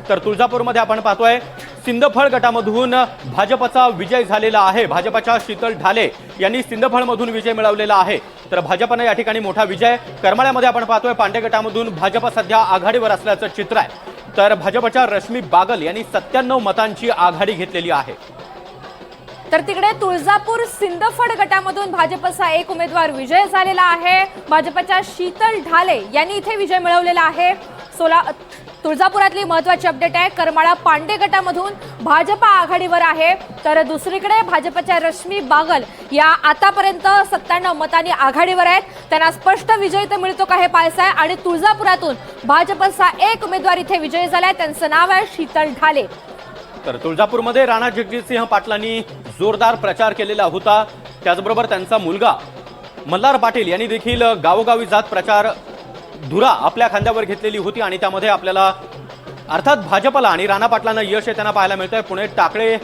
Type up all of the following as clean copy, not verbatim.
तर तुळजापूरमध्ये आपण पाहतोय सिंदफळ गटामधून भाजपचा विजय झालेला आहे। भाजपच्या शीतल ढाले यांनी सिंदफळमधून विजय मिळवलेला आहे। तर भाजपने या ठिकाणी मोठा विजय। करमाळ्यामध्ये आपण पाहतोय पांडे गटामधून भाजप सध्या आघाडीवर असल्याचं चित्र आहे। तर भाजपच्या रश्मी बागल यांनी 97 मतांची आघाडी घेतलेली आहे। तर तिकडे तुळजापूर सिंदफळ गटामधून भाजपचा एक उमेदवार विजय झालेला आहे। भाजपच्या शीतल ढाले यांनी इथे विजय मिळवलेला आहे। तुळजापुरातली महत्त्वाची अपडेट आहे, करमाळा पांडे गटामधून भाजप आघाडीवर आहे। तर दुसरीकडे भाजपच्या रश्मी बागल या आतापर्यंत 97 मतांनी आघाडीवर आहेत। त्यांना स्पष्ट विजय तर मिळतो का हे पाहायचं आहे। आणि तुळजापुरातून भाजपचा एक उमेदवार इथे विजयी झालाय, त्यांचं नाव आहे शीतल ढाले। तर तुळजापूरमध्ये राणा जगजितसिंह पाटलांनी जोरदार प्रचार केलेला होता। त्याचबरोबर त्यांचा मुलगा मल्हार पाटील यांनी देखील गावोगावी जात प्रचार धुरा आपल्या खांद्यावर घेतलेली होती आणि त्यामध्ये आपल्याला अर्थात भाजपला आणि राणा पाटलांना यश येताना पाहायला मिळतंय। पुणे टाकळे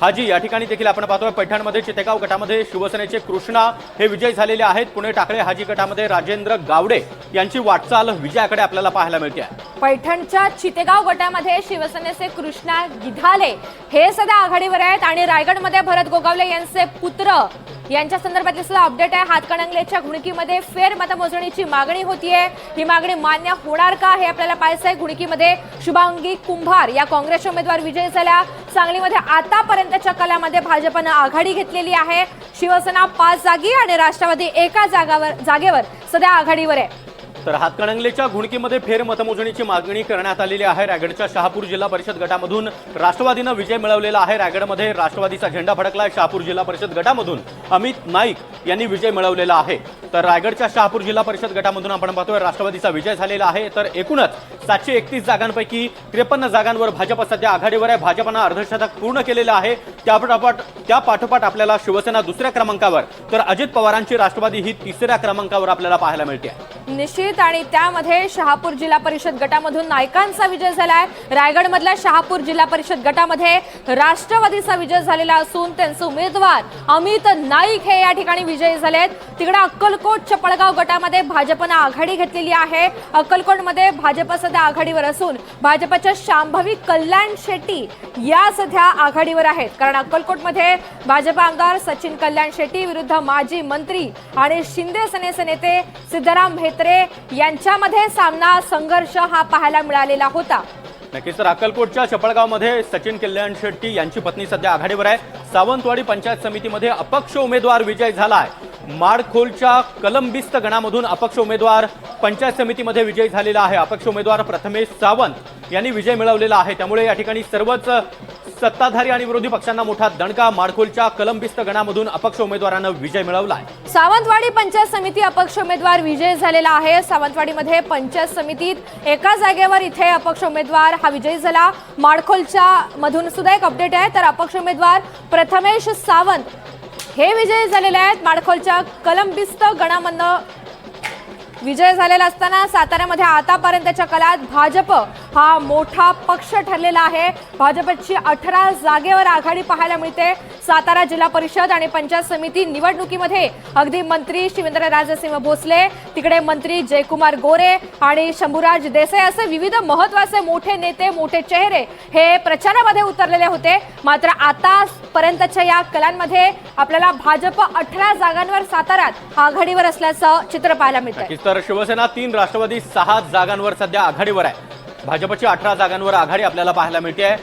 हाजी या ठिकाणी देखील आपण पाहतोय पैठणमध्ये चितेगाव गटामध्ये शिवसेनेचे कृष्णा हे विजय झालेले आहेत। पुणे टाकळे हाजी गटामध्ये राजेंद्र गावडे यांची वाटचाल विजयाकडे आपल्याला पाहायला मिळते। पैठणच्या चितेगाव गटामध्ये शिवसेनेचे कृष्णा गिधाले हे सध्या आघाडीवर आहेत आणि रायगडमध्ये भरत गोगावले यांचे पुत्र यांच्या संदर्भातली सुद्धा अपडेट आहे। हातकणंगलेच्या घुणकीमध्ये फेर मतमोजणीची मागणी होतीये, ही मागणी मान्य होणार का हे आपल्याला पाहायचं आहे। घुणकीमध्ये शुभांगी कुंभार या काँग्रेस उमेदवार विजयी झाल्या। सांगलीमध्ये आतापर्यंतच्या कालामध्ये भाजपने आघाडी घेतलेली आहे। शिवसेना 5 जागी आणि राष्ट्रवादी एका जागेवर सध्या आघाडीवर आहे। तर हातकणंगलेच्या घुणकीमध्ये फेर मतमोजणीची मागणी करण्यात आलेली आहे। रायगडच्या शहापूर जिल्हा परिषद गटामधून राष्ट्रवादीने विजय मिळवलेला आहे। रायगडमध्ये राष्ट्रवादीचा झेंडा फडकला। शहापूर जिल्हा परिषद गटामधून अमित नाईक यांनी विजय मिळवलेला आहे। तर रायगडच्या शहापूर जिल्हा परिषद गटामधून आपण पाहतोय राष्ट्रवादीचा विजय झालेला आहे। तर एकूणच 731 जागांपैकी 53 जागांवर भाजप सध्या आघाडीवर आहे। भाजपने अर्धशतक पूर्ण केलेलं आहे। त्या पाठोपाठ आपल्याला शिवसेना दुसऱ्या क्रमांकावर तर अजित पवारांची राष्ट्रवादी ही तिसऱ्या क्रमांकावर आपल्याला पाहायला मिळते। निश्चित आणि त्यामध्ये शहापूर जिल्हा परिषद गटामधून नायकांचा विजय झालाय। रायगडमधल्या शहापूर जिल्हा परिषद गटामध्ये राष्ट्रवादीचा विजय झालेला असून त्यांचे उमेदवार अमित नाईक हे या ठिकाणी विजयी झालेत। तिकडे अक्कलकोट चपळगाव गटामध्ये भाजपने आघाडी घेतलेली आहे। अक्कलकोटमध्ये भाजप सध्या आघाडीवर असून भाजपच्या शांभवी कल्याण शेट्टी या सध्या आघाडीवर आहेत। कारण अक्कलकोटमध्ये भाजप आमदार सचिन कल्याण शेट्टी विरुद्ध माजी मंत्री आणि शिंदे सेनेचे नेते सिद्धराम म्हेत्रे यांच्यामध्ये सामना संघर्ष हा पाहायला मिळालेला होता। नक्कीच तर अक्कलकोटच्या चपळगावमध्ये सचिन कल्याण शेट्टी यांची पत्नी सध्या आघाडीवर आहे। सावंतवाडी पंचायत समितीमध्ये अपक्ष उमेदवार विजय झालाय। माडखोलच्या कलंबिस्त गणामधून अपक्ष उमेदवार पंचायत समितीमध्ये विजय झालेला आहे। अपक्ष उमेदवार प्रथमेश सावंत यांनी विजय मिळवलेला आहे। त्यामुळे या ठिकाणी सर्वच सत्ताधारी आणि विरोधी पक्षांना मोठा दणका। माडखोलच्या कलंबिस्त गणामधून अपक्ष उमेदवारांना विजय मिळवला आहे। सावंतवाडी पंचायत समिती अपक्ष उमेदवार विजय झालेला आहे। सावंतवाडीमध्ये पंचायत समितीत एका जागेवर इथे अपक्ष उमेदवार हा विजयी झाला। माडखोलच्या मधून सुद्धा एक अपडेट आहे, तर अपक्ष उमेदवार प्रथमेश सावंत हे विजयी झालेले आहेत। माडखोलच्या कलंबिस्त गणामधनं विजय झालेला असताना साताऱ्यामध्ये आतापर्यंतच्या काळात भाजप हा मोठा पक्ष ठरलेला आहे। भाजपची 18 जागेवर आघाडी पाहायला मिळते। सातारा जिल्हा परिषद आणि पंचायत समिती निवडणुकीमध्ये अगदी मंत्री शिवेंद्रराजेसिंह भोसले, तिकडे मंत्री जयकुमार गोरे आणि शंभूराज देसाई असे विविध महत्त्वाचे मोठे नेते मोठे चेहरे हे प्रचारामध्ये उतरलेले होते। मात्र आतापर्यंतच्या या कलांमध्ये आपल्याला भाजप 18 जागांवर साताऱ्यात आघाडीवर असल्याचं चित्र पाहायला मिळतं। तर शिवसेना 3, राष्ट्रवादी 6 जागांवर सध्या आघाडीवर आहे। भाजपची 18 जागांवर आघाडी आपल्याला पाहायला मिळते।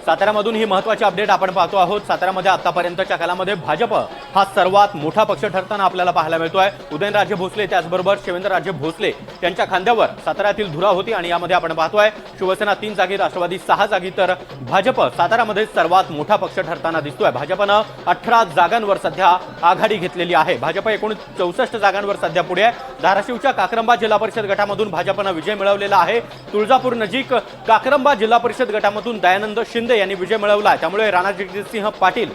साताऱ्यामधून ही महत्त्वाची अपडेट आपण पाहतो आहोत। साताऱ्यामध्ये आतापर्यंतच्या कालामध्ये भाजप हा सर्वात मोठा पक्ष ठरताना आपल्याला पाहायला मिळतोय। उदयनराजे भोसले त्याचबरोबर शिवेंद्रराजे भोसले यांच्या खांद्यावर साताऱ्यातील धुरा होती आणि यामध्ये आपण पाहतोय शिवसेना 3 जागी, राष्ट्रवादी 6 जागी, तर भाजप साताऱ्यामध्ये सर्वात मोठा पक्ष ठरताना दिसतोय। भाजपनं 18 जागांवर सध्या आघाडी घेतलेली आहे। भाजप एकूण 64 जागांवर सध्या पुढे आहे। धाराशिवच्या काक्रंबा जिल्हा परिषद गटामधून भाजपनं विजय मिळवलेला आहे। तुळजापूर नजीक काक्रंबा जिल्हा परिषद गटामधून दयानंद शिंदे यांनी विजय मिळवला। त्यामुळे राणा जगजितसिंह पाटील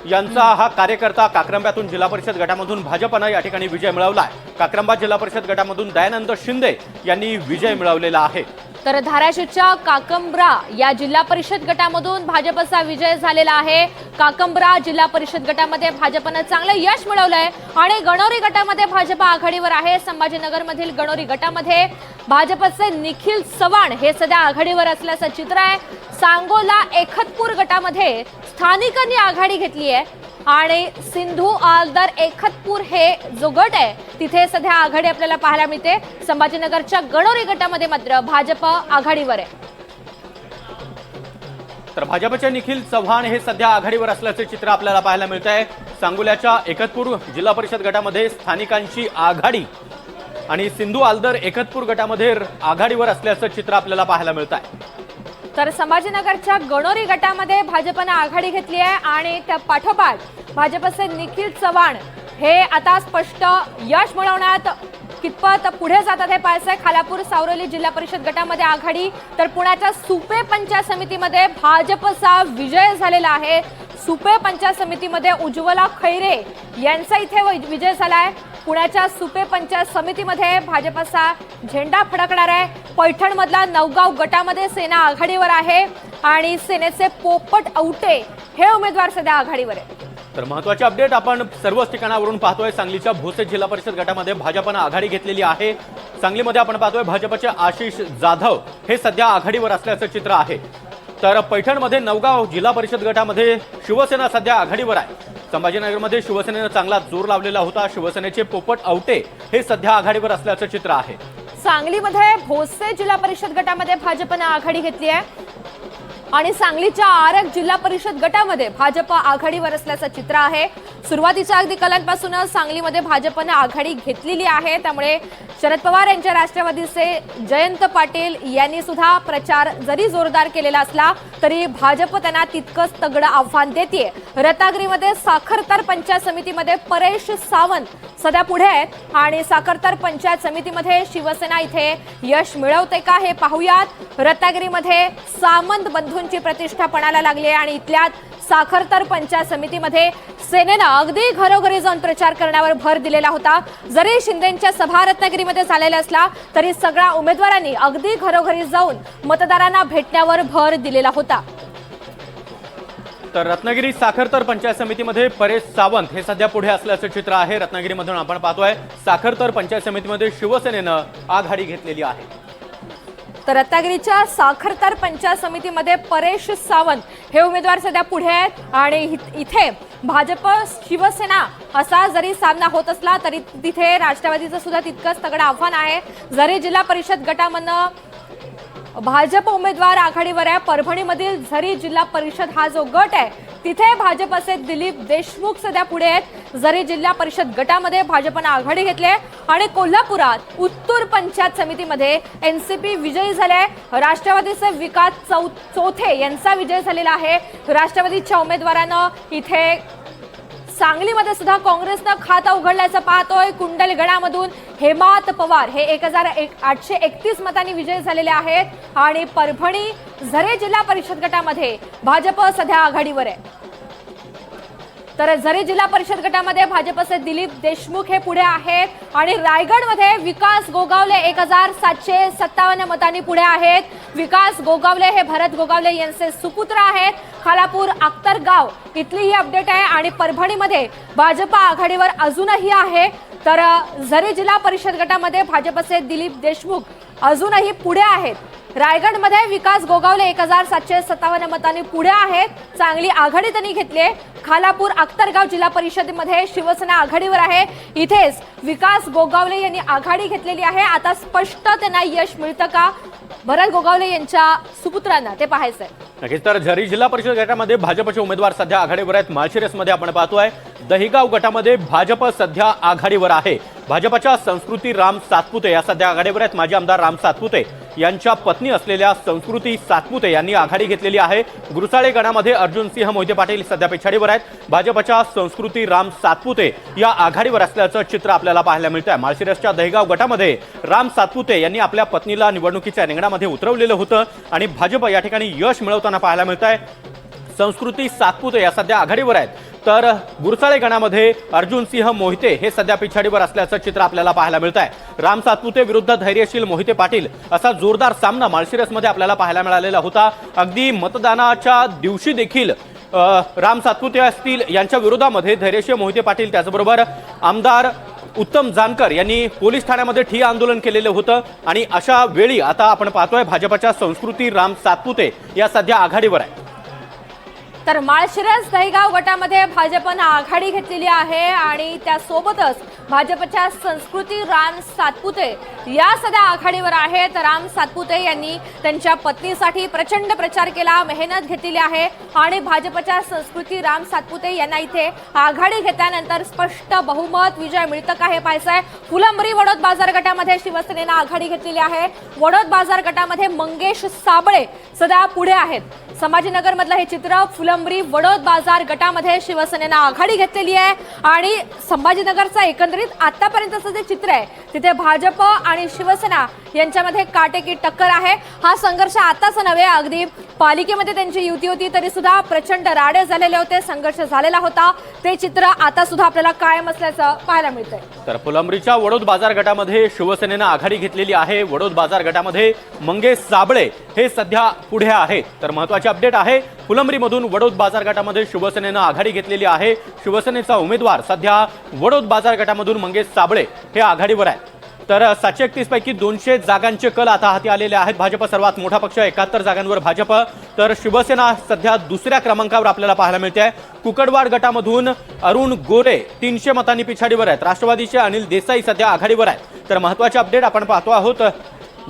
यांचा हा कार्यकर्ता काक्रंब्यातून जिल्हा परिषद गटामधून भाजपने या ठिकाणी विजय मिळवला आहे। काक्रंबा जिल्हा परिषद गटामधून दयानंद शिंदे यांनी विजय मिळवलेला आहे। तर धाराशिवच्या काकंब्रा या जिल्हा परिषद गटामधून भाजपचा विजय झालेला आहे। काकंब्रा जिल्हा परिषद गटामध्ये भाजपनं चांगलं यश मिळवलंय आणि गणोरी गटामध्ये भाजप आघाडीवर आहे। संभाजीनगर मधील गणोरी गटामध्ये भाजपचे निखिल चव्हाण हे सध्या आघाडीवर असल्याचं चित्र आहे। सांगोला एकतपूर गटामध्ये स्थानिकांनी आघाडी घेतली आहे आणि सिंधू आलदर एकतपूर हे जो गट आहे तिथे सध्या आघाडी आपल्याला पाहायला मिळते। संभाजीनगरच्या गणोरी गटामध्ये मात्र भाजप आघाडीवर आहे। तर भाजपचे निखिल चव्हाण हे सध्या आघाडीवर असल्याचे चित्र आपल्याला पाहायला मिळत आहे। सांगोल्याच्या एकतपूर जिल्हा परिषद गटामध्ये स्थानिकांची आघाडी आणि सिंधू आलदर एकतपूर गटामध्ये आघाडीवर असल्याचं चित्र आपल्याला पाहायला मिळत आहे। तर संभाजीनगरच्या गणोरी गटामध्ये भाजपने आघाडी घेतली आहे आणि त्या पाठोपाठ भाजपचे निखिल चव्हाण हे आता स्पष्ट यश मिळवण्यात कितपत पुढे जातात हे पाहायचंय। खालापूर सावरोली जिल्हा परिषद गटामध्ये आघाडी, तर पुण्याच्या सुपे पंचायत समितीमध्ये भाजपचा विजय झालेला आहे। सुपे पंचायत समितीमध्ये उज्ज्वला खैरे यांचा इथे विजय झालाय। पुण्याच्या सुपे पंचायत समितीमध्ये भाजपचा झेंडा फडकणार आहे। पैठणमधला नवगाव गटामध्ये सेना आघाडीवर आहे आणि सेनेचे पोपट औटे हे उमेदवार सध्या आघाडीवर आहे। तर महत्त्वाचे अपडेट आपण सर्वच ठिकाणावरून पाहतोय। सांगलीच्या भोसे जिल्हा परिषद गटामध्ये भाजपनं आघाडी घेतलेली आहे। सांगलीमध्ये आपण पाहतोय भाजपचे आशिष जाधव हे सध्या आघाडीवर असल्याचं चित्र आहे। तर पैठणमध्ये नवगाव जिल्हा परिषद गटामध्ये शिवसेना सध्या आघाडीवर आहे। संभाजीनगरमध्ये शिवसेनेनं चांगला जोर लावलेला होता। शिवसेनेचे पोपट औटे हे सध्या आघाडीवर असल्याचं चित्र आहे। सांगलीमध्ये भोसे जिल्हा परिषद गटामध्ये भाजपनं आघाडी घेतली आहे आणि सांगलीच्या आरग जिल्हा परिषद गटामध्ये भाजप आघाडीवर असल्याचं चित्र आहे। सुरुवातीच्या अगदी कलांपासूनच सांगलीमध्ये भाजपने आघाडी घेतलेली आहे। त्यामुळे शरद पवार यांच्या राष्ट्रवादीचे जयंत पाटील यांनी सुद्धा प्रचार जरी जोरदार केलेला असला तरी भाजप त्यांना तितकंच तगडं आव्हान देते। रत्नागिरीमध्ये साखरतर पंचायत समितीमध्ये परेश सावंत सध्या पुढे आहेत आणि साखरतर पंचायत समितीमध्ये शिवसेना इथे यश मिळवते का हे पाहूयात। रत्नागिरीमध्ये सामंत बंधूंची प्रतिष्ठा पणाला लागली आहे आणि इथल्या साखरतर पंचायत समितीमध्ये सेनेनं अगदी घरोघरी जाऊन प्रचार करण्यावर भर दिलेला होता। जरी शिंदेंच्या सभा रत्नागिरीमध्ये झालेल्या असला तरी सगळ्या उमेदवारांनी अगदी घरोघरी जाऊन मतदारांना भेटण्यावर भर दिलेला होता। तर रत्नागिरी साखरतर पंचायत समितीमध्ये परेश सावंत हे सध्या पुढे असल्याचं चित्र आहे। रत्नागिरीमधून आपण पाहतोय साखरतर पंचायत समितीमध्ये शिवसेनेनं आघाडी घेतलेली आहे। तर रत्नागिरीच्या साखरतर पंचायत समितीमध्ये परेश सावंत हे उमेदवार सध्या पुढे आहेत आणि इथे भाजप शिवसेना असा जरी सामना होत असला तरी तिथे राष्ट्रवादीचं सुद्धा तितकंच तगडं आव्हान आहे। जरी जिल्हा परिषद गटामधनं भाजप उमेदवार आघाडीवर आहे, परभणीमधील झरी जिल्हा परिषद हा जो गट आहे तिथे भाजपचे दिलीप देशमुख सध्या पुढे आहेत। जरी जिल्हा परिषद गटामध्ये भाजपने आघाडी घेतली आणि कोल्हापुरात उत्तूर पंचायत समितीमध्ये एनसीपी विजयी झाले। राष्ट्रवादीचे विकास चौथे यांचा विजय झालेला आहे। राष्ट्रवादीच्या उमेदवारानं इथे सांगलीमध्ये सुद्धा काँग्रेसनं खातं उघडल्याचं पाहतोय। कुंडलगडामधून हेमात पवार हे 1831 मतांनी विजयी झालेले आहेत आणि परभणी झरे जिल्हा परिषद गटामध्ये भाजप सध्या आघाडीवर आहे। तर झरी जिल्हा परिषद गटामध्ये भाजपचे दिलीप देशमुख हे पुढे आहेत आणि रायगडमध्ये विकास गोगावले 1757 मतांनी पुढे आहेत। विकास गोगावले हे भरत गोगावले यांचे सुपुत्र आहेत। खालापूर अख्तरगाव इथली ही अपडेट आहे आणि परभणीमध्ये भाजप आघाडीवर अजूनही आहे। तर झरी जिल्हा परिषद गटामध्ये भाजपचे दिलीप देशमुख अजूनही पुढे आहेत। रायगडमध्ये विकास गोगावले 1757 मतांनी पुढे आहेत। चांगली आघाडी त्यांनी घेतली आहे। खालापूर अख्तरगाव जिल्हा परिषदेमध्ये शिवसेना आघाडीवर आहे। इथेच विकास गोगावले यांनी आघाडी घेतलेली आहे। आता स्पष्ट त्यांना यश मिळतं का भरत गोगावले यांच्या सुपुत्रांना ते पाहायचंय। नक्कीच तर झरी जिल्हा परिषद गटामध्ये भाजपचे उमेदवार सध्या आघाडीवर आहेत। माळशिरसमध्ये आपण पाहतोय दहिगाव गटामध्ये भाजप सध्या आघाडीवर आहे। भाजपच्या संस्कृती राम सातपुते या सध्या आघाडीवर आहेत। माजी आमदार राम सातपुते यांच्या पत्नी असलेल्या संस्कृती सातपुते यांनी आघाडी घेतलेली आहे। गुरुसाळे गणामध्ये अर्जुनसिंह मोहिते पाटील सध्या पिछाडीवर आहेत। भाजपच्या संस्कृती राम सातपुते या आघाडीवर असल्याचं चित्र आपल्याला पाहायला मिळतंय। माळशिरसच्या दहिगाव गटामध्ये राम सातपुते यांनी आपल्या पत्नीला निवडणुकीच्या रिंगणामध्ये उतरवलेलं होतं आणि भाजप या ठिकाणी यश मिळवताना पाहायला मिळतंय। संस्कृती सातपुते या सध्या आघाडीवर आहेत। तर गुरसाळे गणामध्ये अर्जुनसिंह मोहिते हे सध्या पिछाडीवर असल्याचं चित्र आपल्याला पाहायला मिळत आहे। राम सातपुते विरुद्ध धैर्यशील मोहिते पाटील असा जोरदार सामना माळशिरसमध्ये आपल्याला पाहायला मिळालेला होता। अगदी मतदानाच्या दिवशी देखील राम सातपुते असतील यांच्या विरोधामध्ये धैर्यशील मोहिते पाटील त्याचबरोबर आमदार उत्तम जानकर यांनी पोलीस ठाण्यामध्ये ठिय्या आंदोलन केलेलं होतं आणि अशा वेळी आता आपण पाहतोय भाजपच्या संस्कृती राम सातपुते या सध्या आघाडीवर आहे। तर माळशिरस दहीगाव गटामध्ये भाजपनं आघाडी घेतलेली आहे आणि त्यासोबतच भाजपच्या संस्कृती राम सातपुते या सध्या आघाडीवर आहे। तर राम सातपुते यांनी त्यांच्या पत्नीसाठी प्रचंड प्रचार केला, मेहनत घेतलेली आहे आणि भाजपच्या संस्कृती राम सातपुते यांना इथे आघाडी घेतल्यानंतर स्पष्ट बहुमत विजय मिळतं का हे पाहायचंय। फुलंब्री वडोद बाजार गटामध्ये शिवसेनेनं आघाडी घेतलेली आहे। वडोद बाजार गटामध्ये मंगेश साबळे सध्या पुढे आहेत। संभाजीनगर मधलं हे चित्र फुलंब्री वडोद बाजार गटामध्ये शिवसेनेनं आघाडी घेतलेली आहे आणि संभाजीनगरचा एकंदरीत आतापर्यंतचं जे चित्र आहे तिथे भाजप आणि शिवसेना यांच्यामध्ये काटेकी टक्कर आहे। हा संघर्ष आताच नव्हे, अगदी पालिकेमध्ये त्यांची युती होती तरी सुद्धा प्रचंड राडे झालेले होते, संघर्ष झालेला होता, ते चित्र आता सुद्धा आपल्याला कायम असल्याचं पाहायला मिळतंय। तर फुलंब्रीच्या वडोद बाजार गटामध्ये शिवसेनेनं आघाडी घेतलेली आहे। वडोद बाजार गटामध्ये मंगेश साबळे हे सध्या पुढे आहेत। तर महत्त्वाची अपडेट आहे, फुलंब्रीमधून वडोद बाजार गटामध्ये शिवसेनेनं आघाडी घेतलेली आहे। शिवसेनेचा उमेदवार सध्या वडोद बाजार गटामधून मंगेश साबळे हे आघाडीवर आहे। तर 731 पैकी 200 जागांचे कल आता हाती आलेले आहेत। भाजप सर्वात मोठा पक्ष, 71 जागांवर भाजप, तर शिवसेना सध्या दुसऱ्या क्रमांकावर आपल्याला पाहायला मिळते आहे। कुकडवाड गटामधून अरुण गोरे 300 मतांनी पिछाडीवर आहेत। राष्ट्रवादीचे अनिल देसाई सध्या आघाडीवर आहेत। तर महत्त्वाचे अपडेट आपण पाहतो आहोत,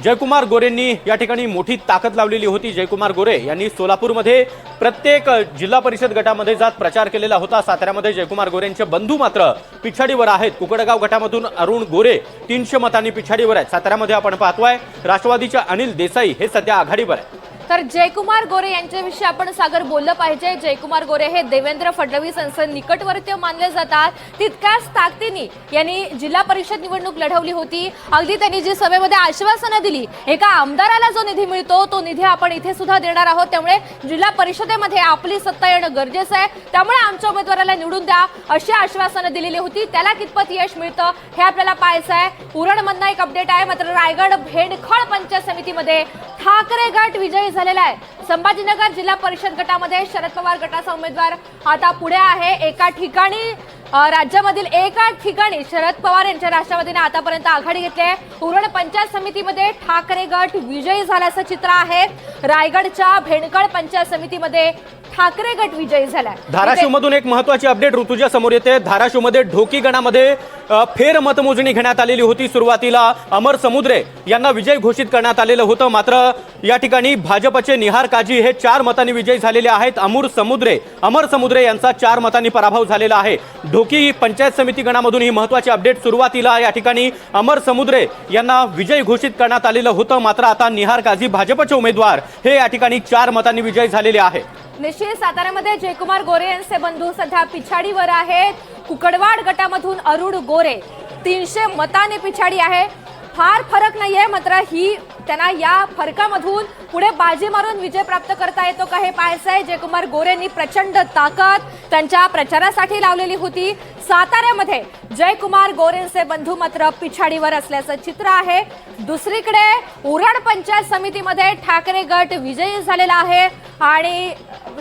जयकुमार गोरेंनी या ठिकाणी मोठी ताकद लावलेली होती। जयकुमार गोरे यांनी सोलापूरमध्ये प्रत्येक जिल्हा परिषद गटामध्ये जात प्रचार केलेला होता। साताऱ्यामध्ये जयकुमार गोरेंचे बंधू मात्र पिछाडीवर आहेत। कुकडगाव गटामधून अरुण गोरे 300 मतांनी पिछाडीवर आहेत। साताऱ्यामध्ये आपण पाहतोय राष्ट्रवादीच्या अनिल देसाई हे सध्या आघाडीवर आहे। तर जयकुमार गोरे यांच्याविषयी आपण सागर बोललं पाहिजे। जयकुमार गोरे हे देवेंद्र फडणवीस यांचे निकटवर्तीय मानले जातात। तितक्याच ताकदीने यांनी जिल्हा परिषद निवडणूक लढवली होती। अगदी त्यांनी जी सभेमध्ये आश्वासनं दिली, एका आमदाराला जो निधी मिळतो तो निधी आपण इथे सुद्धा देणार आहोत, त्यामुळे जिल्हा परिषदेमध्ये आपली सत्ता येणं गरजेचं आहे, त्यामुळे आमच्या उमेदवाराला निवडून द्या अशी आश्वासनं दिलेली होती। त्याला कितपत यश मिळतं हे आपल्याला पाहायचं आहे। उरणमधनं एक अपडेट आहे, मात्र रायगड भेंडखळ पंचायत समितीमध्ये ठाकरे गट विजयी झालेला आहे। संभाजीनगर जिल्हा परिषद गटामध्ये शरद पवार गटाचा उमेदवार आता पुढे आहे। एका ठिकाणी राज्यामधील एका ठिकाणी शरद पवार यांच्या राष्ट्रवादीने आतापर्यंत आघाडी घेतली आहे। उरण पंचायत समितीमध्ये ठाकरे गट विजयी झाल्याचं चित्र आहे। रायगडच्या भेंडखळ पंचायत समितीमध्ये ठाकरे गट विजयी झालाय। धाराशिवमधून एक महत्त्वाची अपडेट ऋतुजा समोर येते। धाराशिवमध्ये ढोकी गणामध्ये फेर मतमोजणी घेण्यात आलेली होती। सुरुवातीला अमर समुद्रे यांना विजय घोषित करण्यात आलेलं होतं, मात्र या ठिकाणी भाजपचे निहार काजी हे 4 मतांनी विजयी झालेले आहेत। अमर समुद्रे यांचा 4 मतांनी पराभव झालेला आहे। ढोकी पंचायत समिती गणामधून ही महत्त्वाची अपडेट। सुरुवातीला या ठिकाणी अमर समुद्रे यांना विजय घोषित करण्यात आलेलं होतं, मात्र आता निहार काजी भाजपचे उमेदवार हे या ठिकाणी 4 मतांनी विजयी झालेले आहे। निश्चित साताऱ्यामध्ये जयकुमार गोरे यांचे बंधू सध्या पिछाडीवर आहेत। कुकडवाड गटामधून अरुण गोरे 300 मतांनी पिछाडी आहे। फार फरक नाहीये, मात्र ही त्यांना या फरकामधून पुढे बाजी मारून विजय प्राप्त करता येतो का हे पाहायचंय। जयकुमार गोरेंनी प्रचंड ताकद त्यांच्या प्रचारासाठी लावलेली होती। साताऱ्यामध्ये जयकुमार गोरेंचे बंधू मात्र पिछाडीवर असल्याचं चित्र आहे। दुसरीकडे उरण पंचायत समितीमध्ये ठाकरे गट विजयी झालेला आहे आणि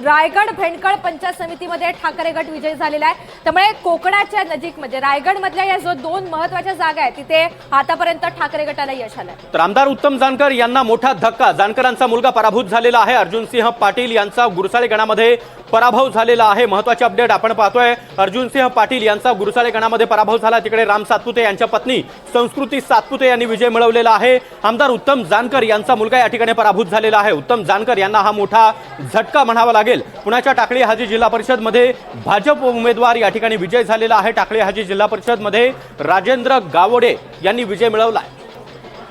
रायगड भेंडखळ पंचायत समितीमध्ये ठाकरे गट विजयी झालेला आहे। त्यामुळे कोकणाच्या नजीक म्हणजे रायगड मधल्या या जो 2 महत्त्वाच्या जागा आहेत तिथे आतापर्यंत ठाकरे गटाला यश आलंय। तर आमदार उत्तम जानकर यांना मोठा धक्का, जानकरांचा मुलगा पराभूत झालेला आहे। अर्जुनसिंह पाटील यांचा गुरसाळे गणामध्ये पराभव झालेला आहे। महत्त्वाची अपडेट आपण पाहतोय, अर्जुनसिंह पाटील यांचा गुरसाळे गणामध्ये पराभव झाला। तिकडे राम सातपुते यांच्या पत्नी संस्कृती सातपुते यांनी विजय मिळवलेला आहे। आमदार उत्तम जानकर यांचा मुलगा या ठिकाणी पराभूत झालेला आहे। उत्तम जानकर यांना हा मोठा झटका म्हणावा लागेल। पुण्याच्या टाकळी हाजी जिल्हा परिषद मध्ये भाजप उमेदवार या ठिकाणी विजय झालेला आहे। टाकळी हाजी जिल्हा परिषद मध्ये राजेंद्र गावडे यांनी विजय मिळवला।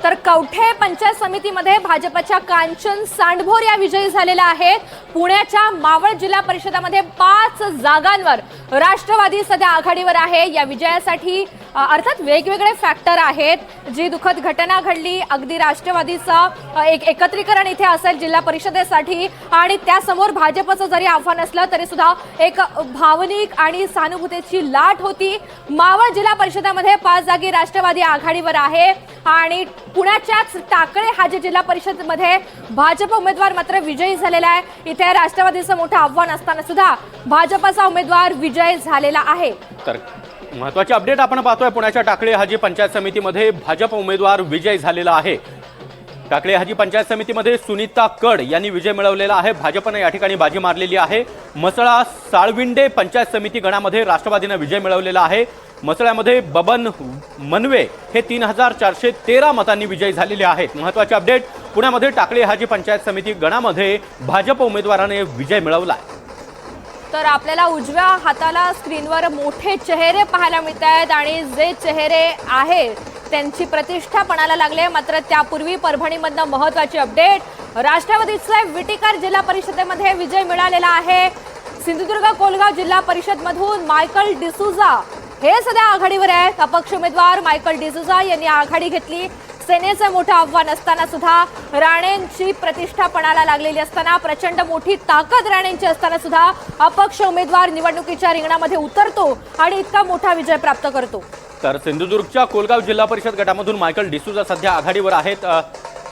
तर कवठे पंचायत समितीमध्ये भाजपच्या कांचन सांडभोर या विजयी झालेल्या आहेत। पुण्याच्या मावळ जिल्हा परिषदामध्ये 5 जागांवर राष्ट्रवादी सध्या आघाडीवर आहे। या विजयासाठी अर्थात वेगवेगळे फॅक्टर आहेत। जी दुःखद घटना घडली, अगदी राष्ट्रवादीचं एक एकत्रीकरण इथे असेल जिल्हा परिषदेसाठी आणि त्यासमोर भाजपचं जरी आव्हान असलं तरी सुद्धा एक भावनिक आणि सहानुभूतीची लाट होती। मावळ जिल्हा परिषदेमध्ये 5 जागी राष्ट्रवादी आघाडीवर आहे आणि पुण्याच्याच टाकळे हाजी जिल्हा परिषदेमध्ये भाजप उमेदवार मात्र विजयी झालेला आहे। इथे राष्ट्रवादीचं मोठं आव्हान असताना सुद्धा भाजपचा उमेदवार विजयी झालेला आहे। तर महत्त्वाची अपडेट आपण पाहतोय, पुण्याच्या टाकळे हाजी पंचायत समितीमध्ये भाजप उमेदवार विजयी झालेला आहे। टाकळे हाजी पंचायत समितीमध्ये सुनीता कड यांनी विजय मिळवलेला आहे। भाजपने या ठिकाणी बाजी मारलेली आहे। मसळा साळविंडे पंचायत समिती गणामध्ये राष्ट्रवादीने विजय मिळवलेला आहे। मसळ्यामध्ये बबन मनवे हे 3413 मतांनी विजयी झालेले आहेत। महत्त्वाची अपडेट, पुण्यामध्ये टाकळे हाजी पंचायत समिती गणामध्ये भाजप उमेदवाराने विजय मिळवला। तर आपल्याला उजव्या हाताला स्क्रीनवर मोठे चेहरे पाहायला मिळत आहेत आणि जे चेहरे आहेत त्यांची प्रतिष्ठा पणाला लागले। मात्र त्यापूर्वी परभणीमधनं महत्त्वाची अपडेट, राष्ट्रवादीचे विटीकर जिल्हा परिषदेमध्ये विजय मिळालेला आहे। सिंधुदुर्ग कोलगाव जिल्हा परिषद मधून मायकल डिसूजा हे सध्या आघाडीवर आहेत। अपक्ष उमेदवार मायकल डिसूजा यांनी आघाडी घेतली। सेनेचं मोठं आव्हान असताना सुद्धा, राणेंची प्रतिष्ठा पणाला लागलेली असताना, प्रचंड मोठी ताकद राणेंची असताना सुद्धा अपक्ष उमेदवार निवडणुकीच्या रिंगणामध्ये उतरतो आणि इतका मोठा विजय प्राप्त करतो। तर सिंधुदुर्गच्या कोलगाव जिल्हा परिषद गटामधून मायकल डिसूजा सध्या आघाडीवर आहेत।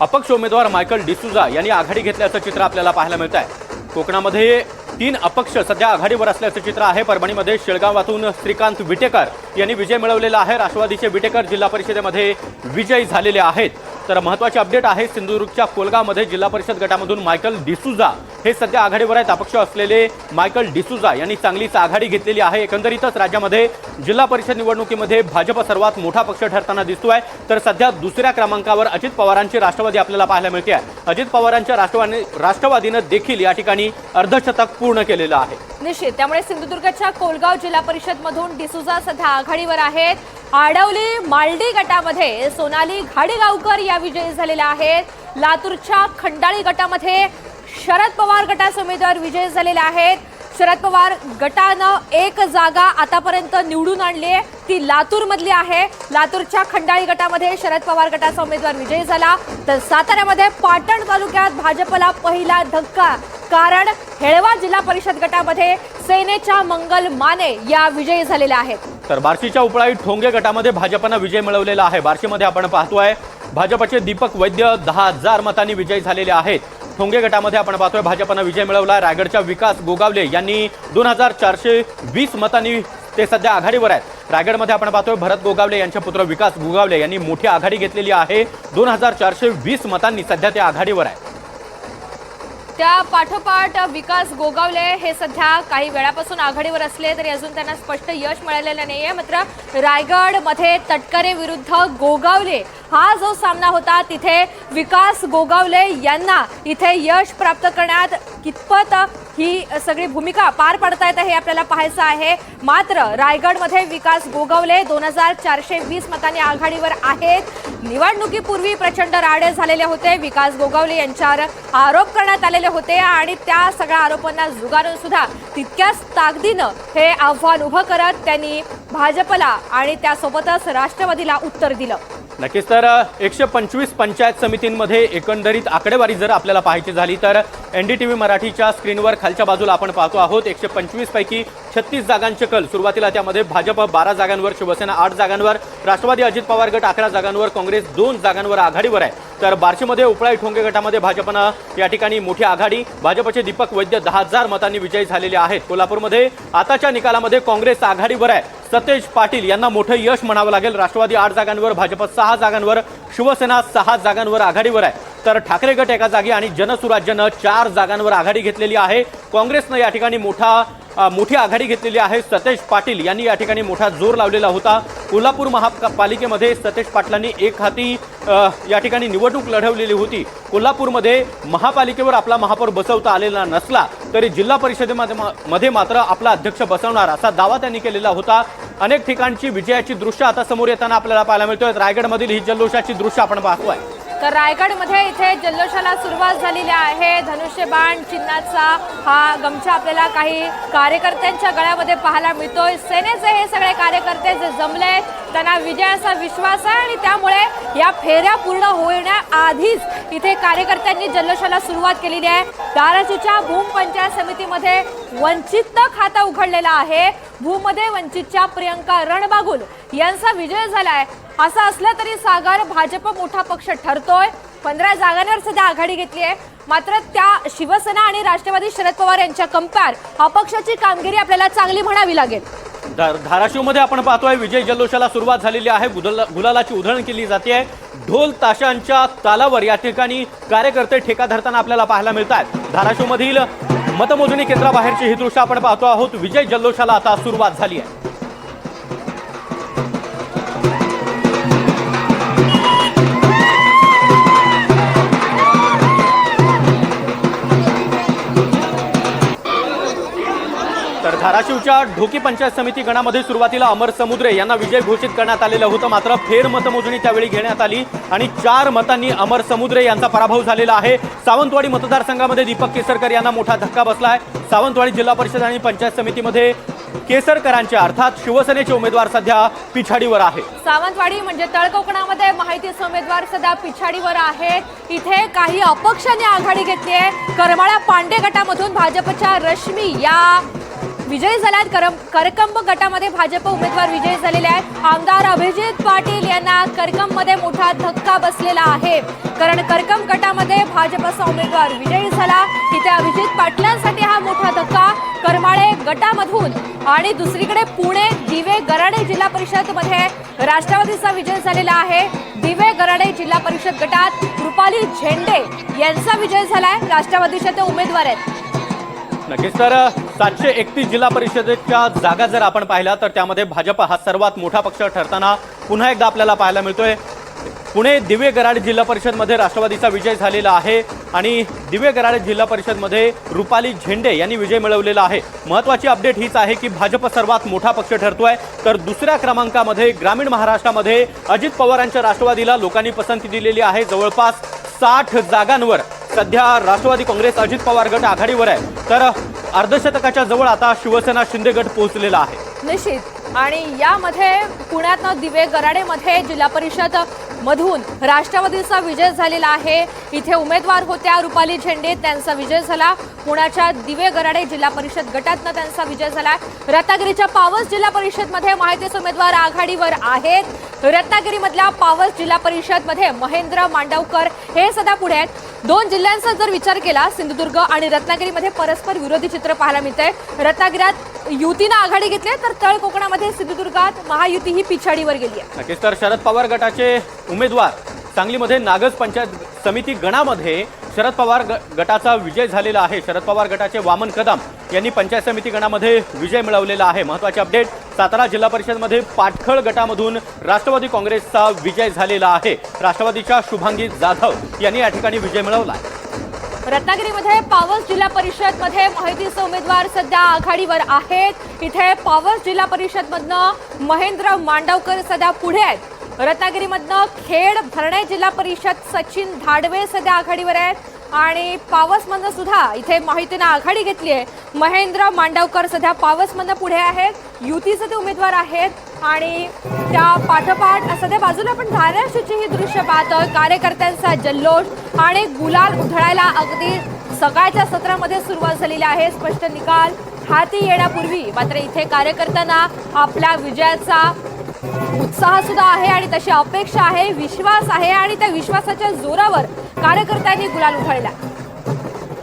अपक्ष उमेदवार मायकल डिसूजा यांनी आघाडी घेतल्याचं चित्र आपल्याला पाहायला मिळत आहे। कोकणामध्ये 3 अपक्ष सध्या आघाडीवर असल्याचं चित्र आहे। परभणीमध्ये शेळगावातून श्रीकांत विटेकर यांनी विजय मिळवलेला आहे। राष्ट्रवादीचे विटेकर जिल्हा परिषदेमध्ये विजयी झालेले आहेत। तर महत्त्वाची अपडेट आहे, सिंधुदुर्गच्या कोलगावमध्ये जिल्हा परिषद गटामधून मायकल डिसूजा हे सध्या आघाडीवर आहेत। अपक्ष असलेले मायकल डिसूजा यांनी चांगलीच आघाडी घेतलेली आहे। एकंदरीतच राज्यामध्ये जिल्हा परिषद निवडणुकीमध्ये भाजप सर्वात मोठा पक्ष ठरताना दिसतोय। तर सध्या दुसऱ्या क्रमांकावर अजित पवारांची राष्ट्रवादी आपल्याला पाहायला मिळते आहे। अजित पवारांच्या राष्ट्रवादीनं देखील या ठिकाणी अर्धशतक पूर्ण केलेलं आहे। निश्चित, त्यामुळे सिंधुदुर्गच्या कोलगाव जिल्हा परिषद मधून डिसूजा सध्या आघाडीवर आहेत। आडवली मालडी गटामध्ये सोनाली घाडीगावकर या विजयी झालेल्या आहेत। लातूरच्या खंडाळी गटामध्ये शरद पवार गटाचे उमेदवार विजयी झालेले आहेत। शरद पवार गटानं 1 जागा आतापर्यंत निवडून आणली आहे, ती लातूर मधली आहे। लातूरच्या खंडाळी गटामध्ये शरद पवार गटाचा उमेदवार विजयी झाला। तर साताऱ्यामध्ये पाटण तालुक्यात भाजपला पहिला धक्का, कारण हेळवा जिल्हा परिषद गटामध्ये सेनेच्या मंगल माने या विजयी झालेल्या आहेत। तर बार्शीच्या उपळाई ठोंगे गटामध्ये भाजपनं विजय मिळवलेला आहे। बार्शीमध्ये आपण पाहतोय भाजपचे दीपक वैद्य 10,000 मतांनी विजयी झालेले आहेत। ठोंगे गटामध्ये आपण पाहतोय भाजपनं विजय मिळवला। रायगडच्या विकास गोगावले यांनी 2420 मतांनी ते सध्या आघाडीवर आहेत। रायगडमध्ये आपण पाहतोय भरत गोगावले यांचे पुत्र विकास गोगावले यांनी मोठी आघाडी घेतलेली आहे। 2420 मतांनी सध्या ते आघाडीवर आहेत। त्या पाठोपाठ विकास गोगावले हे सध्या काही वेळापासून आघाडीवर असले तरी अजून त्यांना स्पष्ट यश मिळालेलं नाहीये। मात्र रायगडमध्ये तटकरे विरुद्ध गोगावले हा जो सामना होता तिथे विकास गोगावले यांना इथे यश प्राप्त करण्यात कितपत ही सगळी भूमिका पार पडता येते हे आपल्याला पाहायचं आहे। मात्र रायगडमध्ये विकास गोगावले 2420 मतांनी आघाडीवर आहेत। निवडणुकीपूर्वी प्रचंड राडे झालेले होते। विकास गोगावले यांच्यावर आरोप करण्यात आलेले होते आणि त्या सगळ्या आरोपांना झुगारून सुद्धा तितक्याच ताकदीनं हे आव्हान उभं करत त्यांनी भाजपला आणि त्यासोबतच राष्ट्रवादीला उत्तर दिलं। नक्कीच, तर 125 पंचायत समितींमध्ये एकंदरीत आकडेवारी जर आपल्याला पाहायची झाली तर NDTV मराठीच्या स्क्रीनवर खालच्या बाजूला आपण पाहतो आहोत। 125 पैकी 36 जागांचे कल सुरुवातीला, त्यामध्ये भाजप 12 जागांवर, शिवसेना 8 जागांवर, राष्ट्रवादी अजित पवार गट 11 जागांवर, काँग्रेस 2 जागांवर आघाडीवर आहे। तर बार्शीमध्ये उपळाई ठोंगे गटामध्ये भाजपनं या ठिकाणी मोठी आघाडी, भाजपचे दीपक वैद्य 10,000 मतांनी विजयी झालेले आहेत। कोल्हापूरमध्ये आताच्या निकालामध्ये काँग्रेस आघाडीवर आहे। सतेज पाटील यांना मोठं यश म्हणावं लागेल। राष्ट्रवादी 8 जागांवर, भाजप 6 जागांवर, शिवसेना 6 जागांवर आघाडीवर आहे। तर ठाकरे गट 1 जागी आणि जनसुराज्यनं 4 जागांवर आघाडी घेतलेली आहे। काँग्रेसनं या ठिकाणी मोठी आघाडी घेतलेली आहे। सतेज पाटील यांनी या ठिकाणी मोठा जोर लावलेला होता। कोल्हापूर महापालिकेमध्ये सतेज पाटलांनी एक हाती या ठिकाणी निवडणूक लढवलेली होती। कोल्हापूरमध्ये महापालिकेवर आपला महापौर बसवता आलेला नसला तरी जिल्हा परिषदेमध्ये मात्र आपला अध्यक्ष बसवणार असा दावा त्यांनी केलेला होता। अनेक ठिकाणची विजयाची दृश्य आता समोर येताना आपल्याला पाहायला मिळतोय। रायगडमधील ही जल्लोषाची दृश्य आपण पाहतोय। तर रायगडमध्ये इथे जल्लोषाला सुरुवात झालेली आहे। धनुष्यबाण चिन्हाचा हा गमछा आपल्याला काही कार्यकर्त्यांच्या गळ्यामध्ये पाहायला मिळतोय। सेनेचे हे सगळे कार्यकर्ते जे जमले त्यांना विजयाचा विश्वास आहे आणि त्यामुळे या फेऱ्या पूर्ण होण्याआधीच इथे कार्यकर्त्यांनी जल्लोषाला सुरुवात केलेली आहे। धाराशिवच्या भूम पंचायत समितीमध्ये वंचितचं खातं उघडलेलं आहे। भूममध्ये वंचितच्या प्रियंका रणबागुल यांचा विजय झालाय। असं असलं तरी सागर भाजप मोठा पक्ष ठरतोय। 15 जागांवर सध्या आघाडी घेतली आहे। मात्र त्या शिवसेना आणि राष्ट्रवादी शरद पवार यांच्या कंपेअर अपक्षाची कामगिरी आपल्याला चांगली म्हणावी लागेल। धाराशिवमध्ये आपण पाहतोय विजय जल्लोषाला सुरुवात झालेली आहे। गुलालाची उधळण केली जाते। ढोल ताशांच्या तालावर या ठिकाणी कार्यकर्ते ठेका धरताना आपल्याला पाहायला मिळतात। धाराशिवमधील मतमोजणी केंद्राबाहेरची ही दृश्य आपण पाहतो आहोत। विजय जल्लोषाला आता सुरुवात झाली आहे। तर धाराशिवच्या ढोकी पंचायत समिती गणामध्ये सुरुवातीला अमर समुद्रे यांना विजय घोषित करण्यात आलेलं होतं। मात्र फेर मतमोजणी त्यावेळी घेण्यात आली आणि 4 मतांनी अमर समुद्रे यांचा पराभव झालेला आहे। सावंतवाडी मतदारसंघामध्ये दीपक केसरकर यांना मोठा धक्का बसलाय। सावंतवाडी जिल्हा परिषद आणि पंचायत समितीमध्ये केसरकरांचे अर्थात शिवसेनेचे उमेदवार सध्या पिछाडीवर आहे। सावंतवाडी म्हणजे तळकोकणामध्ये माहितीचे उमेदवार सध्या पिछाडीवर आहेत। इथे काही अपक्षांनी आघाडी घेतली आहे। करमाळा पांडे गटामधून भाजपच्या रश्मी या विजयी झाल्यात। करकंब गटामध्ये भाजप उमेदवार विजयी झालेले आहेत। आमदार अभिजित पाटील यांना करकंबमध्ये मोठा धक्का बसलेला आहे, कारण करकंब गटामध्ये भाजपचा उमेदवार विजयी झाला। तिथे अभिजित पाटलांसाठी हा मोठा धक्का करमाळे गटामधून। आणि दुसरीकडे पुणे दिवे गराडे जिल्हा परिषद मध्ये राष्ट्रवादीचा विजय झालेला आहे। दिवे गराडे जिल्हा परिषद गटात रुपाली झेंडे यांचा विजय झालाय। राष्ट्रवादीचे ते उमेदवार आहेत। नक्कीच तर 731 जिल्हा परिषदेच्या जागा जर आपण पाहिल्या तर त्यामध्ये भाजप हा सर्वात मोठा पक्ष ठरताना पुन्हा एकदा आपल्याला पाहायला मिळतोय। पुणे दिवे गराडे जिल्हा परिषदमध्ये राष्ट्रवादीचा विजय झालेला आहे आणि दिवे गराडे जिल्हा परिषदमध्ये रुपाली झेंडे यांनी विजय मिळवलेला आहे। महत्त्वाची अपडेट हीच आहे की भाजप सर्वात मोठा पक्ष ठरतोय। तर दुसऱ्या क्रमांकामध्ये ग्रामीण महाराष्ट्रामध्ये अजित पवारांच्या राष्ट्रवादीला लोकांनी पसंती दिलेली आहे। जवळपास 60 जागांवर सध्या राष्ट्रवादी काँग्रेस अजित पवार गट आघाडीवर आहे। तर अर्धशतकाच्या जवळ आता शिवसेना शिंदे गट पोहोचलेला आहे। निश्चित आणि यामध्ये पुण्यात दिवे गराडेमध्ये जिल्हा परिषद मधून राष्ट्रवादीचा विजय झालेला आहे। इथे उमेदवार होत्या रुपाली झेंडे, त्यांचा विजय झाला। पुण्याच्या दिवे गराडे जिल्हा परिषद गटातनं त्यांचा विजय झाला। रत्नागिरीच्या पावस जिल्हा परिषद मध्ये माहितीचे उमेदवार आघाडीवर आहेत। रत्नागिरीमधल्या पावस जिल्हा परिषद मध्ये महेंद्र मांडवकर हे सध्या पुढे आहेत। 2 जिल्ह्यांचा जर विचार केला सिंधुदुर्ग आणि रत्नागिरीमध्ये परस्पर विरोधी चित्र पाहायला मिळतंय। रत्नागिरीत युतीनं आघाडी घेतली तर तळ कोकणामध्ये सिंधुदुर्गात महायुती ही पिछाडीवर गेली आहे। नक्कीच तर शरद पवार गटाचे उमेदवार सांगलीमध्ये नागज पंचायत समिती गणामध्ये शरद पवार गटाचा विजय झालेला आहे। शरद पवार गटाचे वामन कदम यांनी पंचायत समिती गणामध्ये विजय मिळवलेला आहे। महत्त्वाची अपडेट सातारा जिल्हा परिषदमध्ये पाटखळ गटामधून राष्ट्रवादी काँग्रेसचा विजय झालेला आहे। राष्ट्रवादीच्या शुभांगी जाधव यांनी या ठिकाणी विजय मिळवला आहे। रत्नागिरीमध्ये पावस जिल्हा परिषद मध्ये माहितीचे उमेदवार सध्या आघाडीवर आहेत। इथे पावस जिल्हा परिषद मधनं महेंद्र मांडवकर सध्या पुढे आहेत। रत्नागिरीमधनं खेड भरणे जिल्हा परिषद सचिन धाडवे सध्या आघाडीवर आहेत आणि पावसमधनं सुद्धा इथे माहितीनं आघाडी घेतली आहे। महेंद्र मांडवकर सध्या पावसमधनं पुढे आहेत। युतीचे ते उमेदवार आहेत आणि त्या पाठोपाठ सध्या बाजूला आपण धाराशिवची ही दृश्य पाहतोय। कार्यकर्त्यांचा जल्लोष आणि गुलाल उधळायला अगदी सकाळच्या सत्रामध्ये सुरुवात झालेली आहे। स्पष्ट निकाल हाती येण्यापूर्वी मात्र इथे कार्यकर्त्यांना आपल्या विजयाचा उत्साह सुद्धा आहे आणि तशी अपेक्षा आहे, विश्वास आहे आणि त्या विश्वासाच्या जोरावर कार्यकर्त्यांनी गुलाल उधळला।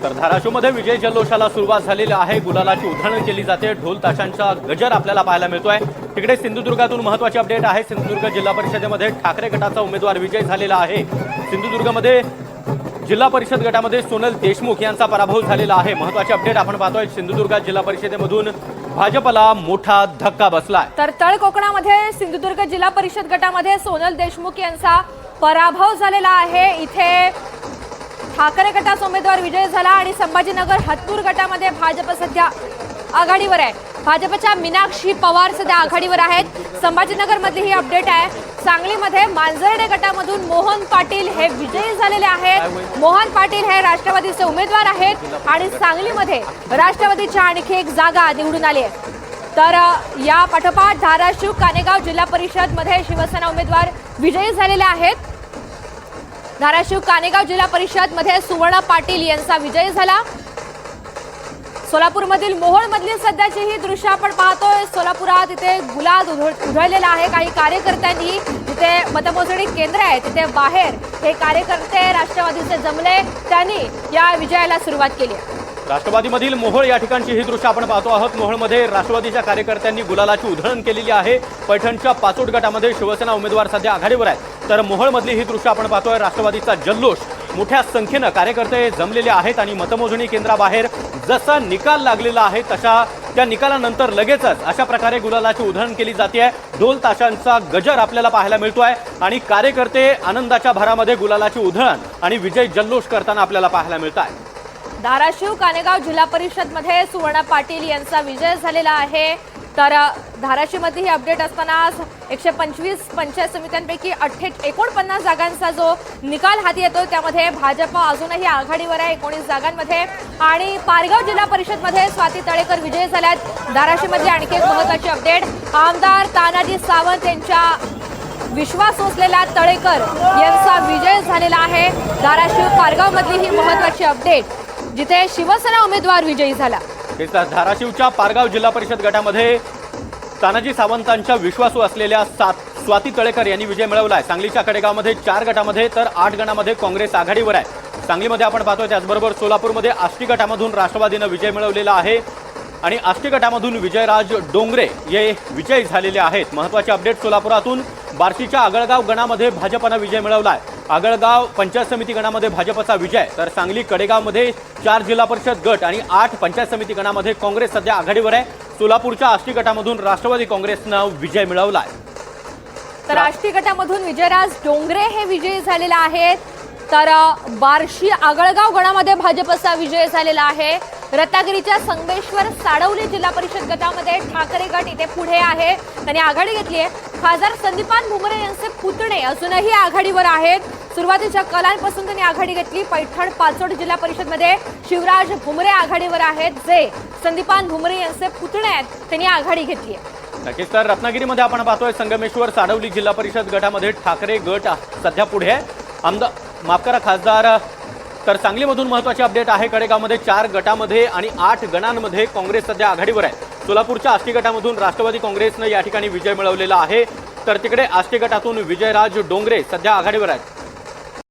तर धाराशिवमध्ये विजय जल्लोषाला सुरुवात झालेली आहे। गुलालाची उधळण केली जाते। ढोल ताशांचा गजर आपल्याला पाहायला मिळतोय। तिकडे सिंधुदुर्गातून महत्त्वाची अपडेट आहे। सिंधुदुर्ग जिल्हा परिषदेमध्ये ठाकरे गटाचा उमेदवार विजय झालेला आहे। सिंधुदुर्गमध्ये जिल्हा परिषद गटामध्ये सोनल देशमुख यांचा पराभव झालेला आहे। महत्त्वाची अपडेट आपण पाहतोय। सिंधुदुर्ग जिल्हा परिषदेमधून भाजपला मोठा धक्का बसलाय। तर तळ कोकणामध्ये सिंधुदुर्ग जिल्हा परिषद गटामध्ये सोनल देशमुख यांचा पराभव झालेला आहे। इथे ठाकरे गटाचा उमेदवार विजय झाला आणि संभाजीनगर हत्तूर गटामध्ये भाजप सध्या आघाडीवर आहे। भाजपच्या मीनाक्षी पवार सध्या आघाडीवर आहेत. संभाजीनगर मधली ही अपडेट आहे. सांगलीमध्ये मांजर्डे गटामधून मोहन पाटील हे विजयी झालेले आहेत. मोहन पाटील हे राष्ट्रवादीचे उमेदवार आहेत आणि सांगलीमध्ये राष्ट्रवादीची आणखी एक जागा निवडून आली आहे. तर या पाठोपाठ धाराशिव कानेगाव जिल्हा परिषद मध्ये शिवसेना उमेदवार विजयी झालेले आहेत. धाराशिव कानेगाव जिल्हा परिषद मध्ये सुवर्ण पाटील यांचा विजय झाला. सोलापूरमधील मोहोळ मधली सध्याची ही दृश्य आपण पाहतोय. सोलापुरात इथे गुलाल उधळलेला आहे. काही कार्यकर्त्यांनी जिथे मतमोजणी केंद्र आहे तिथे बाहेर हे कार्यकर्ते राष्ट्रवादीचे जमले, त्यांनी या विजयाला सुरुवात केली आहे. राष्ट्रवादीमधील मोहोळ या ठिकाणची ही दृश्य आपण पाहतो आहोत. मोहोळमध्ये राष्ट्रवादीच्या कार्यकर्त्यांनी गुलालाची उधळण केलेली आहे. पैठणच्या पाचोड गटामध्ये शिवसेना उमेदवार सध्या आघाडीवर आहेत. तर मोहोळमधली ही दृश्य आपण पाहतोय. राष्ट्रवादीचा जल्लोष, मोठ्या संख्येनं कार्यकर्ते जमलेले आहेत आणि मतमोजणी केंद्राबाहेर जसा निकाल लागलेला आहे तशा त्या निकालानंतर लगेचच अशा प्रकारे गुलालाची उधळण केली जाते. ढोल ताशांचा गजर आपल्याला पाहायला मिळतोय आणि कार्यकर्ते आनंदाच्या भरामध्ये गुलालाची उधळण आणि विजय जल्लोष करताना आपल्याला पाहायला मिळत आहे. धाराशिव कानेगाव जिल्हा परिषद मध्ये सुवर्ण पाटील यांचा विजय झालेला आहे. तर धाराशिव मध्ये ही अपडेट असताना 125 पंचायत समित्यांपैकी 49 जागांचा जो निकाल हाती येतो त्यामध्ये भाजप अजूनही आघाडीवर आहे 19 जागांमध्ये. आणि पारगाव जिल्हा परिषद मध्ये स्वाती तळेकर विजयी झाल्यात. धाराशिव मधली आणखी एक महत्त्वाची अपडेट, आमदार तानाजी सावंत यांच्या विश्वास असलेल्या तळेकर यांचा विजय झालेला आहे. धाराशिव पारगाव मधली ही महत्त्वाची अपडेट जिथे शिवसेना उमेदवार विजयी झाला. धाराशिवच्या पारगाव जिल्हा परिषद गटामध्ये तानाजी सावंतांच्या विश्वासू असलेल्या स्वाती तळेकर यांनी विजय मिळवला आहे. सांगलीच्या कडेगावमध्ये 4 गटामध्ये तर 8 गणामध्ये काँग्रेस आघाडीवर आहे. सांगलीमध्ये आपण पाहतोय. त्याचबरोबर सोलापूरमध्ये आष्टी गटामधून राष्ट्रवादीनं विजय मिळवलेला आहे आणि आष्टी गटामधून विजयराज डोंगरे हे विजयी झालेले आहेत. महत्त्वाची अपडेट सोलापुरातून बार्शीच्या आगळगाव गणामध्ये भाजपनं विजय मिळवला आहे. आगळगाव पंचायत समिती गणामध्ये भाजपचा विजय, तर सांगली कडेगावमध्ये 4 जिल्हा परिषद गट आणि 8 पंचायत समिती गणामध्ये काँग्रेस सध्या आघाडीवर आहे. सोलापूरच्या आष्टी गटामधून राष्ट्रवादी काँग्रेसनं विजय मिळवला आहे. तर आष्टी गटामधून विजयराज डोंगरे हे विजयी झालेले आहेत. तर बार्शी आगळगाव गणामध्ये भाजपचा विजय झालेला आहे. रत्नागिरीच्या संगमेश्वर साडवली जिल्हा परिषद गटामध्ये ठाकरे गट इथे पुढे आहे, त्यांनी आघाडी घेतली आहे. खासदार संदीपान भुमरे यांचे पुतणे अजूनही आघाडीवर आहेत. सुरुवातीच्या कलांपासून त्यांनी आघाडी घेतली. पैठण पाचोड जिल्हा परिषदमध्ये शिवराज भुमरे आघाडीवर आहेत, जे संदीपान भुमरे यांचे पुतणे आहेत, त्यांनी आघाडी घेतली आहे. नक्कीच. तर रत्नागिरीमध्ये आपण पाहतोय संगमेश्वर साडवली जिल्हा परिषद गटामध्ये ठाकरे गट सध्या पुढे आहे. खासदार. तर सांगलीमधून महत्त्वाची अपडेट आहे. कडेगावमध्ये 4 गटामध्ये आणि 8 गणांमध्ये काँग्रेस सध्या आघाडीवर आहे. सोलापूरच्या आष्टी गटामधून राष्ट्रवादी काँग्रेसनं या ठिकाणी विजय मिळवलेला आहे. तर तिकडे आष्टी गटातून विजयराज डोंगरे सध्या आघाडीवर आहेत.